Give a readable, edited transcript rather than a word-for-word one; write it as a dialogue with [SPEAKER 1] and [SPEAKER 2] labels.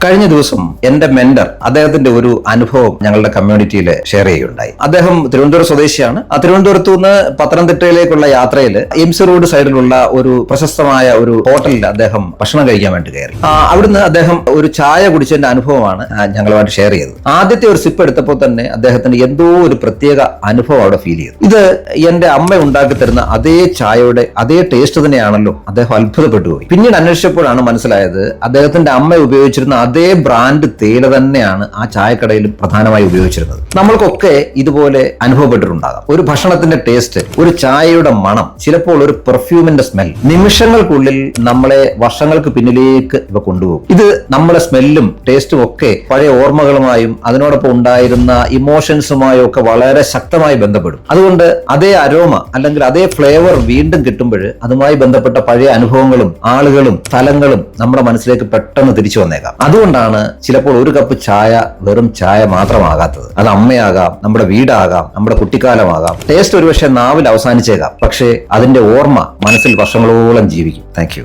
[SPEAKER 1] കഴിഞ്ഞ ദിവസം എന്റെ മെന്റർ അദ്ദേഹത്തിന്റെ ഒരു അനുഭവം ഞങ്ങളുടെ കമ്മ്യൂണിറ്റിയിൽ ഷെയർ ചെയ്യുകയുണ്ടായി. അദ്ദേഹം തിരുവനന്തപുരം സ്വദേശിയാണ്. ആ തിരുവനന്തപുരത്തു നിന്ന് പത്തനംതിട്ടയിലേക്കുള്ള യാത്രയിൽ എംസി റോഡ് സൈഡിലുള്ള ഒരു പ്രശസ്തമായ ഒരു ഹോട്ടലിൽ അദ്ദേഹം ഭക്ഷണം കഴിക്കാൻ വേണ്ടി കയറി. അവിടുന്ന് അദ്ദേഹം ഒരു ചായ കുടിച്ചതിന്റെ അനുഭവമാണ് ഞങ്ങളുമായിട്ട് ഷെയർ ചെയ്തത്. ആദ്യത്തെ ഒരു സിപ്പ് എടുത്തപ്പോൾ തന്നെ അദ്ദേഹത്തിന് എന്തോ ഒരു പ്രത്യേക അനുഭവം അവിടെ ഫീൽ ചെയ്തു. ഇത് എന്റെ അമ്മ ഉണ്ടാക്കി തരുന്ന അതേ ചായയുടെ അതേ ടേസ്റ്റ് തന്നെയാണല്ലോ. അദ്ദേഹം അത്ഭുതപ്പെട്ടു പോയി. പിന്നീട് അന്വേഷിച്ചപ്പോഴാണ് മനസ്സിലായത് അദ്ദേഹത്തിന്റെ അമ്മ ഉപയോഗിച്ചിരുന്ന അതേ ബ്രാൻഡ് തേയില തന്നെയാണ് ആ ചായക്കടയിൽ പ്രധാനമായി ഉപയോഗിച്ചിരുന്നത്. നമ്മൾക്കൊക്കെ ഇതുപോലെ അനുഭവപ്പെട്ടിട്ടുണ്ടാകാം. ഒരു ഭക്ഷണത്തിന്റെ ടേസ്റ്റ്, ഒരു ചായയുടെ മണം, ചിലപ്പോൾ ഒരു പെർഫ്യൂമിന്റെ സ്മെൽ നിമിഷങ്ങൾക്കുള്ളിൽ നമ്മളെ വർഷങ്ങൾക്ക് പിന്നിലേക്ക് ഇവ കൊണ്ടുപോകും. ഇത് നമ്മുടെ സ്മെല്ലും ടേസ്റ്റും ഒക്കെ പഴയ ഓർമ്മകളുമായും അതിനോടൊപ്പം ഉണ്ടായിരുന്ന ഇമോഷൻസുമായും ഒക്കെ വളരെ ശക്തമായി ബന്ധപ്പെടും. അതുകൊണ്ട് അതേ അരോമ അല്ലെങ്കിൽ അതേ ഫ്ലേവർ വീണ്ടും കിട്ടുമ്പോൾ അതുമായി ബന്ധപ്പെട്ട പഴയ അനുഭവങ്ങളും ആളുകളും സ്ഥലങ്ങളും നമ്മുടെ മനസ്സിലേക്ക് പെട്ടെന്ന് തിരിച്ചു വന്നേക്കാം. അതുകൊണ്ടാണ് ചിലപ്പോൾ ഒരു കപ്പ് ചായ വെറും ചായ മാത്രമാകാത്തത്. അത് അമ്മയാകാം, നമ്മുടെ വീടാകാം, നമ്മുടെ കുട്ടിക്കാലമാകാം. ടേസ്റ്റ് ഒരുപക്ഷെ നാവിൽ അവസാനിച്ചേക്കാം, പക്ഷേ അതിന്റെ ഓർമ്മ മനസ്സിൽ വർഷങ്ങളോളം ജീവിക്കും. Thank you.